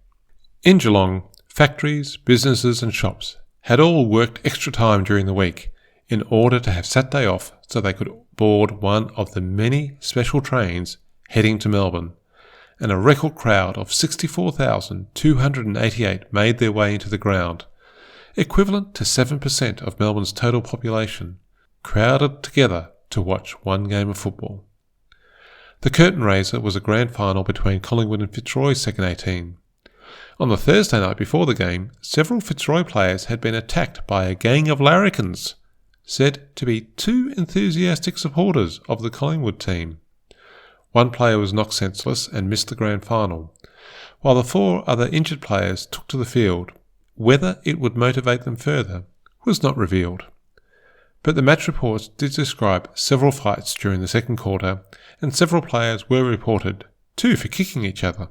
In Geelong, factories, businesses and shops had all worked extra time during the week in order to have Saturday off so they could board one of the many special trains heading to Melbourne, and a record crowd of 64,288 made their way into the ground, equivalent to 7% of Melbourne's total population, crowded together to watch one game of football. The curtain raiser was a grand final between Collingwood and Fitzroy's second 18. On the Thursday night before the game, several Fitzroy players had been attacked by a gang of larrikins, said to be too enthusiastic supporters of the Collingwood team. One player was knocked senseless and missed the grand final, while the 4 other injured players took to the field. Whether it would motivate them further was not revealed. But the match reports did describe several fights during the second quarter, and several players were reported, 2 for kicking each other.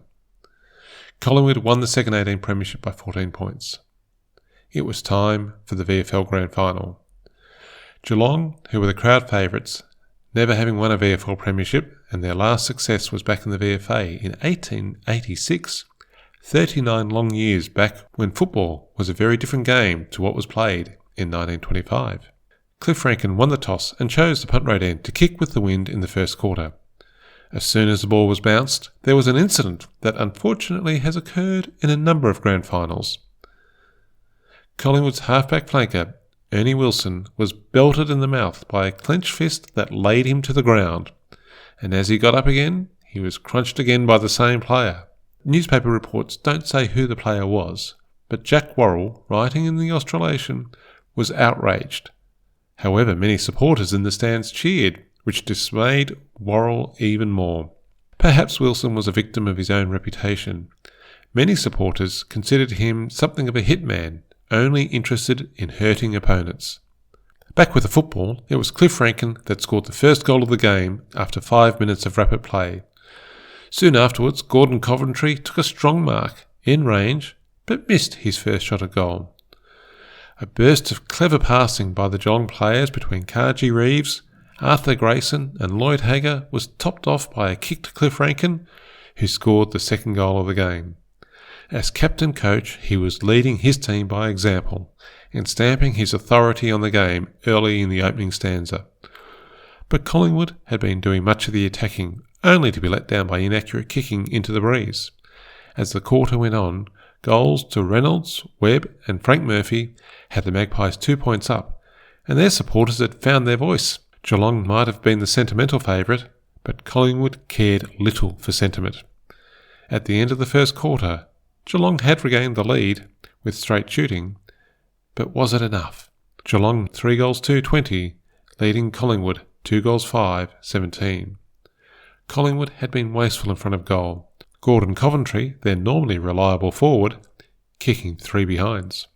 Collingwood won the second 18 premiership by 14 points. It was time for the VFL Grand Final. Geelong, who were the crowd favourites, never having won a VFL premiership and their last success was back in the VFA in 1886, 39 long years back when football was a very different game to what was played in 1925. Cliff Rankin won the toss and chose the punt road end to kick with the wind in the first quarter. As soon as the ball was bounced, there was an incident that unfortunately has occurred in a number of grand finals. Collingwood's halfback flanker, Ernie Wilson, was belted in the mouth by a clenched fist that laid him to the ground, and as he got up again, he was crunched again by the same player. Newspaper reports don't say who the player was, but Jack Worrell, writing in the Australasian, was outraged. However, many supporters in the stands cheered, which dismayed Worrell even more. Perhaps Wilson was a victim of his own reputation. Many supporters considered him something of a hitman, only interested in hurting opponents. Back with the football, it was Cliff Rankin that scored the first goal of the game after 5 minutes of rapid play. Soon afterwards, Gordon Coventry took a strong mark, in range, but missed his first shot at goal. A burst of clever passing by the Geelong players between Karji Reeves, Arthur Grayson and Lloyd Hager was topped off by a kick to Cliff Rankin, who scored the second goal of the game. As captain coach, he was leading his team by example and stamping his authority on the game early in the opening stanza. But Collingwood had been doing much of the attacking, only to be let down by inaccurate kicking into the breeze. As the quarter went on, goals to Reynolds, Webb and Frank Murphy had the Magpies 2 points up, and their supporters had found their voice. Geelong might have been the sentimental favourite, but Collingwood cared little for sentiment. At the end of the first quarter, Geelong had regained the lead with straight shooting, but was it enough? Geelong 3 goals 2-20, leading Collingwood 2 goals 5-17. Collingwood had been wasteful in front of goal. Gordon Coventry, their normally reliable forward, kicking 3 behinds.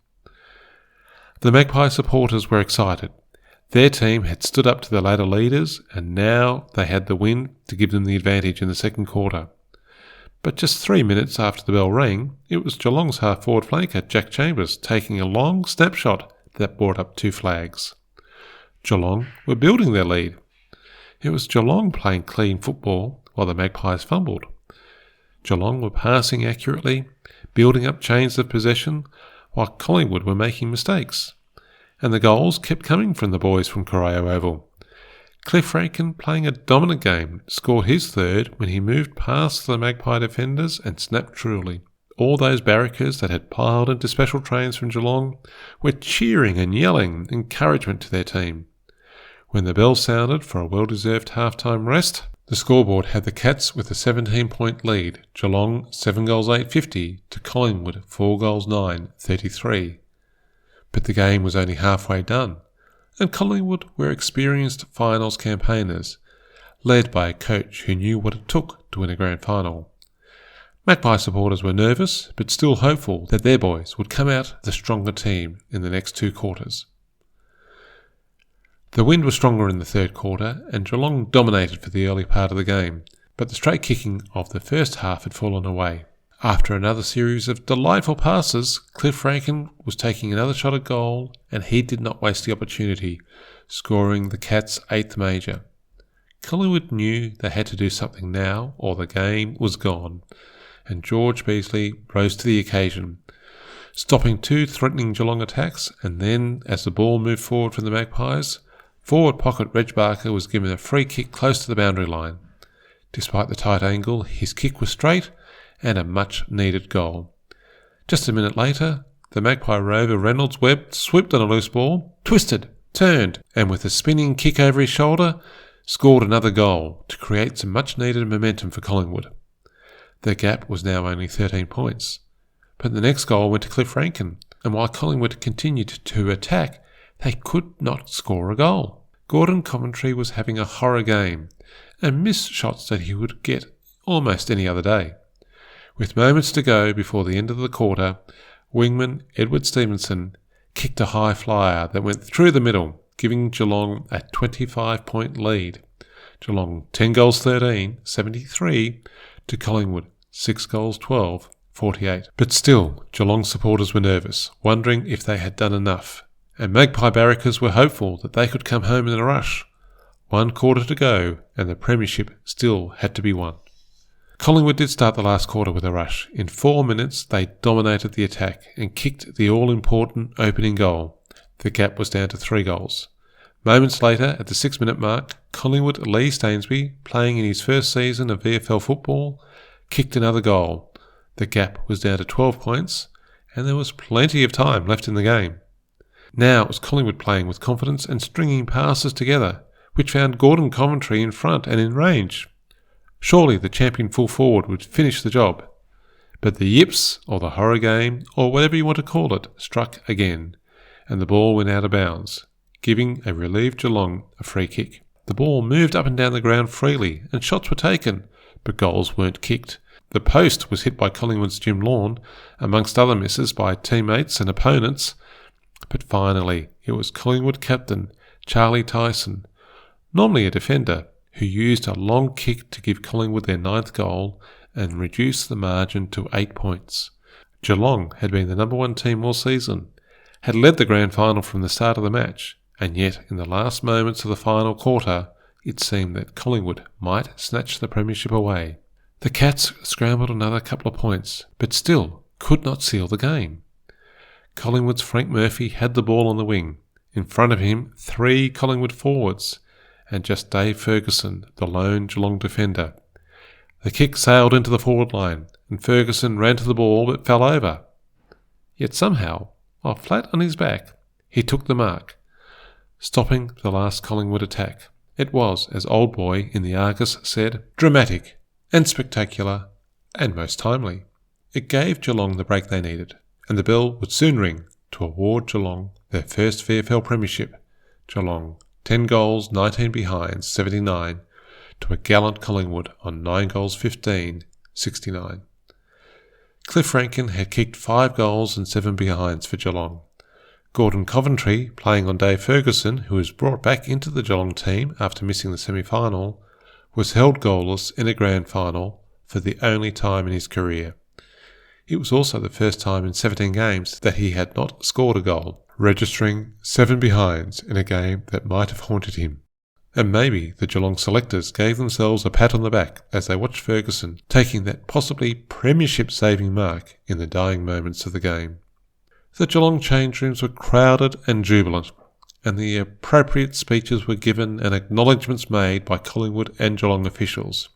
The Magpie supporters were excited. Their team had stood up to the ladder leaders, and now they had the win to give them the advantage in the second quarter. But just 3 minutes after the bell rang, it was Geelong's half-forward flanker, Jack Chambers, taking a long snapshot that brought up 2 flags. Geelong were building their lead. It was Geelong playing clean football while the Magpies fumbled. Geelong were passing accurately, building up chains of possession, while Collingwood were making mistakes. And the goals kept coming from the boys from Corio Oval. Cliff Rankin, playing a dominant game, scored his third when he moved past the Magpie defenders and snapped truly. All those barrackers that had piled into special trains from Geelong were cheering and yelling encouragement to their team. When the bell sounded for a well-deserved half-time rest, the scoreboard had the Cats with a 17-point lead, Geelong 7 goals 8-50 to Collingwood 4 goals 9-33. But the game was only halfway done, and Collingwood were experienced finals campaigners, led by a coach who knew what it took to win a grand final. Magpie supporters were nervous, but still hopeful that their boys would come out the stronger team in the next 2 quarters. The wind was stronger in the third quarter, and Geelong dominated for the early part of the game, but the straight kicking of the first half had fallen away. After another series of delightful passes, Cliff Rankin was taking another shot at goal, and he did not waste the opportunity, scoring the Cats' 8th major. Collingwood knew they had to do something now, or the game was gone, and George Beasley rose to the occasion, stopping 2 threatening Geelong attacks, and then, as the ball moved forward from the Magpies, forward pocket Reg Barker was given a free kick close to the boundary line. Despite the tight angle, his kick was straight, and a much-needed goal. Just a minute later, the Magpie rover Reynolds Webb swooped on a loose ball, twisted, turned, and with a spinning kick over his shoulder, scored another goal to create some much-needed momentum for Collingwood. Their gap was now only 13 points. But the next goal went to Cliff Rankin, and while Collingwood continued to attack, they could not score a goal. Gordon Coventry was having a horror game, and missed shots that he would get almost any other day. With moments to go before the end of the quarter, wingman Edward Stevenson kicked a high flyer that went through the middle, giving Geelong a 25-point lead. Geelong 10 goals 13, 73, to Collingwood 6 goals 12, 48. But still, Geelong supporters were nervous, wondering if they had done enough, and Magpie barrackers were hopeful that they could come home in a rush. 1 quarter to go, and the premiership still had to be won. Collingwood did start the last quarter with a rush. In 4 minutes, they dominated the attack and kicked the all-important opening goal. The gap was down to 3 goals. Moments later, at the 6-minute mark, Collingwood Lee Stainsby, playing in his first season of VFL football, kicked another goal. The gap was down to 12 points, and there was plenty of time left in the game. Now it was Collingwood playing with confidence and stringing passes together, which found Gordon Coventry in front and in range. Surely the champion full forward would finish the job. But the yips, or the horror game, or whatever you want to call it, struck again, and the ball went out of bounds, giving a relieved Geelong a free kick. The ball moved up and down the ground freely, and shots were taken, but goals weren't kicked. The post was hit by Collingwood's Jim Lawn, amongst other misses by teammates and opponents, but finally it was Collingwood captain Charlie Tyson, normally a defender, who used a long kick to give Collingwood their 9th goal and reduce the margin to 8 points. Geelong had been the number 1 team all season, had led the grand final from the start of the match, and yet in the last moments of the final quarter it seemed that Collingwood might snatch the premiership away. The Cats scrambled another couple of points, but still could not seal the game. Collingwood's Frank Murphy had the ball on the wing. In front of him, 3 Collingwood forwards, and just Dave Ferguson, the lone Geelong defender. The kick sailed into the forward line, and Ferguson ran to the ball but fell over. Yet somehow, while flat on his back, he took the mark, stopping the last Collingwood attack. It was, as Old Boy in the Argus said, dramatic and spectacular and most timely. It gave Geelong the break they needed, and the bell would soon ring to award Geelong their first VFL premiership. Geelong 10 goals, 19 behinds, 79, to a gallant Collingwood on 9 goals, 15, 69. Cliff Rankin had kicked 5 goals and 7 behinds for Geelong. Gordon Coventry, playing on Dave Ferguson, who was brought back into the Geelong team after missing the semi-final, was held goalless in a grand final for the only time in his career. It was also the first time in 17 games that he had not scored a goal, registering 7 behinds in a game that might have haunted him. And maybe the Geelong selectors gave themselves a pat on the back as they watched Ferguson taking that possibly premiership-saving mark in the dying moments of the game. The Geelong change rooms were crowded and jubilant, and the appropriate speeches were given and acknowledgements made by Collingwood and Geelong officials.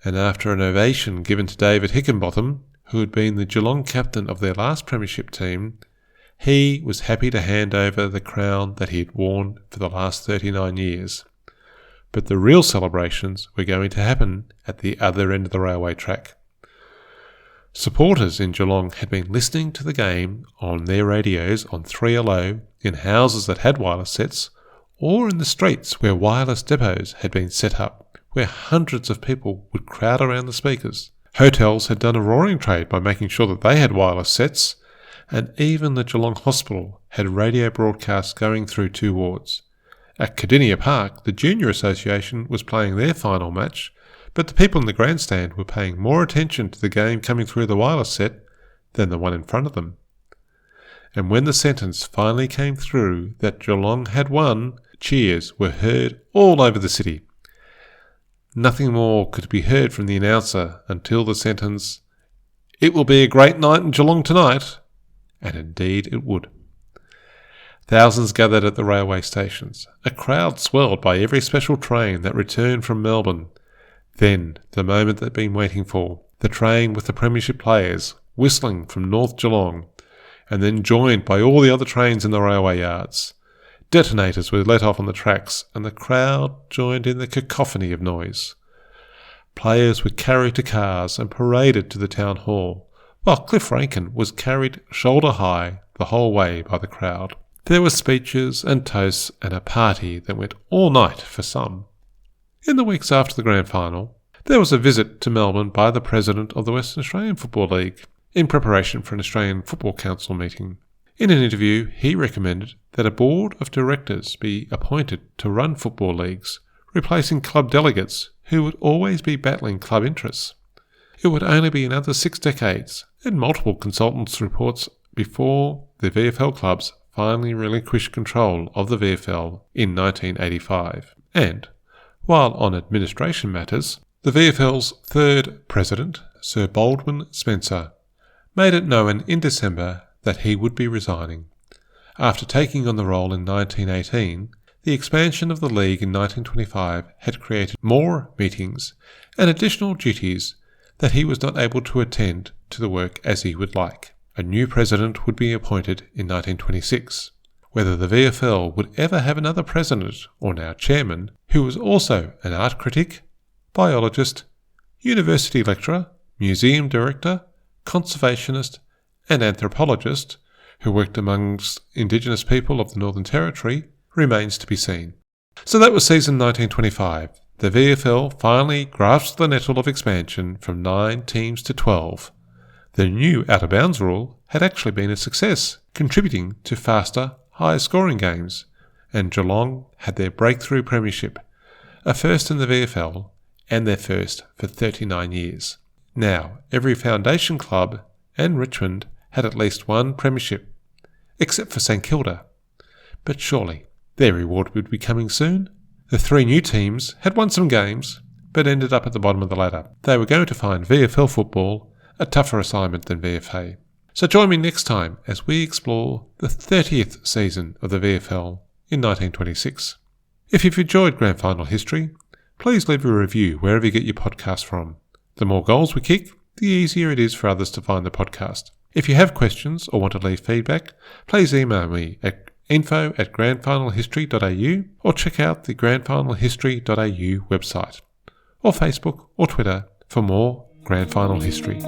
And after an ovation given to David Hickenbotham, who had been the Geelong captain of their last premiership team, he was happy to hand over the crown that he had worn for the last 39 years. But the real celebrations were going to happen at the other end of the railway track. Supporters in Geelong had been listening to the game on their radios on 3LO, in houses that had wireless sets, or in the streets where wireless depots had been set up, where hundreds of people would crowd around the speakers. Hotels had done a roaring trade by making sure that they had wireless sets, and even the Geelong Hospital had radio broadcasts going through 2 wards. At Cardinia Park, the Junior Association was playing their final match, but the people in the grandstand were paying more attention to the game coming through the wireless set than the one in front of them. And when the sentence finally came through that Geelong had won, cheers were heard all over the city. Nothing more could be heard from the announcer until the sentence, "It will be a great night in Geelong tonight," and indeed it would. Thousands gathered at the railway stations. A crowd swelled by every special train that returned from Melbourne. Then, the moment they'd been waiting for, the train with the premiership players, whistling from North Geelong, and then joined by all the other trains in the railway yards. Detonators were let off on the tracks, and the crowd joined in the cacophony of noise. Players were carried to cars and paraded to the town hall, while Cliff Rankin was carried shoulder high the whole way by the crowd. There were speeches and toasts and a party that went all night for some. In the weeks after the grand final, there was a visit to Melbourne by the president of the Western Australian Football League, in preparation for an Australian Football Council meeting. In an interview, he recommended that a board of directors be appointed to run football leagues, replacing club delegates who would always be battling club interests. It would only be another 6 decades and multiple consultants' reports before the VFL clubs finally relinquished control of the VFL in 1985. And, while on administration matters, the VFL's third president, Sir Baldwin Spencer, made it known in December that he would be resigning. After taking on the role in 1918, the expansion of the league in 1925 had created more meetings and additional duties that he was not able to attend to the work as he would like. A new president would be appointed in 1926. Whether the VFL would ever have another president, or now chairman, who was also an art critic, biologist, university lecturer, museum director, conservationist, and anthropologist, who worked amongst Indigenous people of the Northern Territory, remains to be seen. So that was season 1925. The VFL finally grasped the nettle of expansion from 9 teams to 12. The new out-of-bounds rule had actually been a success, contributing to faster, higher-scoring games, and Geelong had their breakthrough premiership, a first in the VFL and their first for 39 years. Now, every foundation club and Richmond had at least one premiership, except for St Kilda. But surely their reward would be coming soon. The 3 new teams had won some games, but ended up at the bottom of the ladder. They were going to find VFL football a tougher assignment than VFA. So join me next time as we explore the 30th season of the VFL in 1926. If you've enjoyed Grand Final history, please leave a review wherever you get your podcast from. The more goals we kick, the easier it is for others to find the podcast. If you have questions or want to leave feedback, please email me at info@grandfinalhistory.au or check out the grandfinalhistory.au website, or Facebook or Twitter for more Grand Final history.